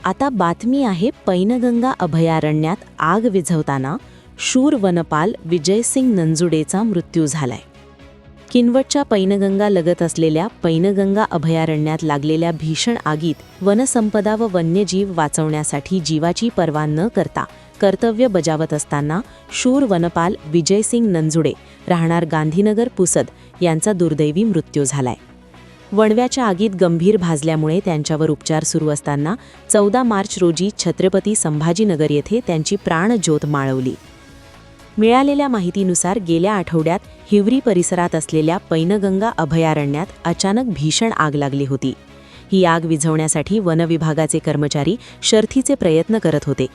आता बातमी आहे पैनगंगा अभयारण्यात आग विझवताना शूर वनपाल विजयसिंग नंजुडेचा मृत्यू झालाय. किनवटच्या पैनगंगा लगत असलेल्या पैनगंगा अभयारण्यात लागलेल्या भीषण आगीत वनसंपदा व वन्यजीव वाचवण्यासाठी जीवाची पर्वा न करता कर्तव्य बजावत असताना शूर वनपाल विजयसिंग नंजुडे राहणार गांधीनगर पुसद यांचा दुर्दैवी मृत्यू झालाय. वणव्याच्या आगीत गंभीर भाजल्यामुळे त्यांच्यावर उपचार सुरू असताना 14 मार्च रोजी छत्रपती संभाजीनगर येथे त्यांची प्राणज्योत माळवली. मिळालेल्या माहितीनुसार गेल्या आठवड्यात हिवरी परिसरात असलेल्या पैनगंगा अभयारण्यात अचानक भीषण आग लागली होती. ही आग विझवण्यासाठी वनविभागाचे कर्मचारी शर्थीचे प्रयत्न करत होते.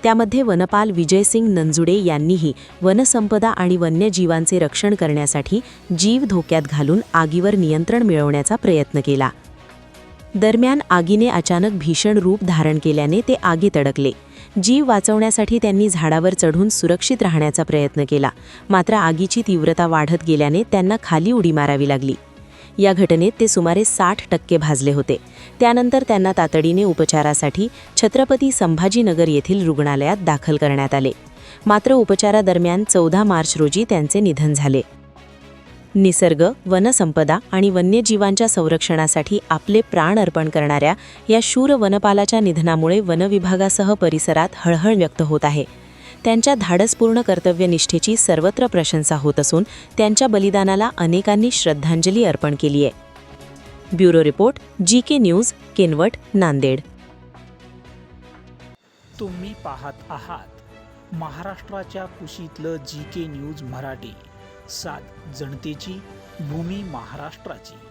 त्यामध्ये वनपाल विजयसिंग नंजुडे यांनीही वनसंपदा आणि वन्यजीवांचे रक्षण करण्यासाठी जीव धोक्यात घालून आगीवर नियंत्रण मिळवण्याचा प्रयत्न केला. दरम्यान आगीने अचानक भीषण रूप धारण केल्याने ते आगीत अडकले. जीव वाचवण्यासाठी त्यांनी झाडावर चढून सुरक्षित राहण्याचा प्रयत्न केला, मात्र आगीची तीव्रता वाढत गेल्याने त्यांना खाली उडी मारावी लागली. या घटनेत ते सुमारे 60% भाजले होते. त्यानंतर त्यांना तातडीने उपचारासाठी छत्रपती संभाजीनगर येथील रुग्णालयात दाखल करण्यात आले. मात्र उपचारादरम्यान 14 मार्च रोजी त्यांचे निधन झाले. निसर्ग, वनसंपदा आणि वन्यजीवांच्या संरक्षणासाठी आपले प्राण अर्पण करणाऱ्या या शूर वनपालाच्या निधनामुळे वनविभागासह परिसरात हळहळ व्यक्त होत आहे. त्यांच्या धाडसपूर्ण कर्तव्यनिष्ठेची सर्वत्र प्रशंसा होत असून त्यांच्या बलिदानाला अनेकांनी श्रद्धांजली अर्पण केली आहे. Bureau report, GK news, Kinwat, Nanded. तुम्ही पाहत आहात महाराष्ट्राच्या कुशीतलं GK न्यूज मराठी. सात जनतेची, भूमी महाराष्ट्राची.